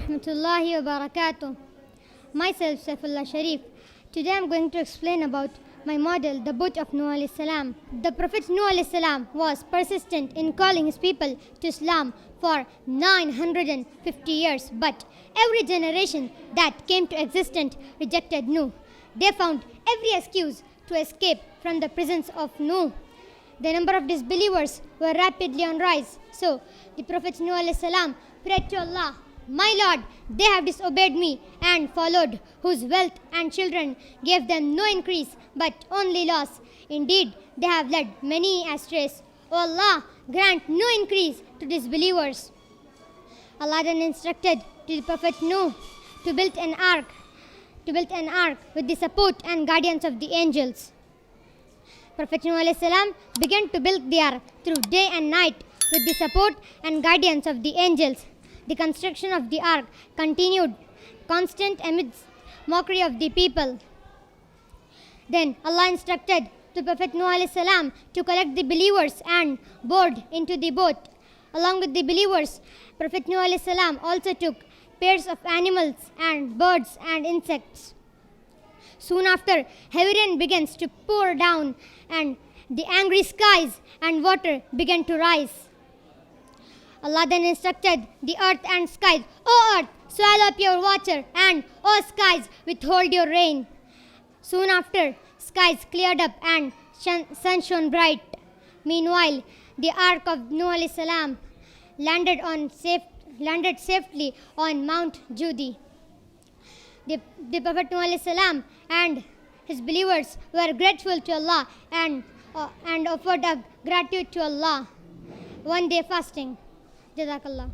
wa rahmatullahi wa barakatuh. Myself, Saifullah Sharif. Today I am going to explain about my model, the boat of Nuh alayhi salam. The Prophet Nuh alayhi salam was persistent in calling his people to Islam for 950 years, but every generation that came to existence rejected Nuh. They found every excuse to escape from the presence of Nuh. The number of disbelievers were rapidly on rise. So the Prophet Nuh alayhi salam prayed to Allah, "My Lord, they have disobeyed me and followed, whose wealth and children gave them no increase but only loss. Indeed, they have led many astray. O Allah, grant no increase to disbelievers." Allah then instructed to the Prophet Nuh to build an ark with the support and guidance of the angels. Prophet Nuh alayhi salam began to build the ark through day and night with the support and guidance of the angels. The construction of the ark continued constant amidst mockery of the people. Then Allah instructed the Prophet Nuh alayhi salam to collect the believers and board into the boat. Along with the believers, Prophet Nuh alayhi salam also took pairs of animals and birds and insects. Soon after, heavy rain begins to pour down and the angry skies and water began to rise. Allah then instructed the earth and skies, "O earth, swallow up your water, and O skies, withhold your rain." Soon after, skies cleared up and sun shone bright. Meanwhile, the ark of Nuh alayhi salam landed safely on Mount Judi. The Prophet Nuh alayhi salam and his believers were grateful to Allah and offered a gratitude to Allah. One day fasting. Jazakallah.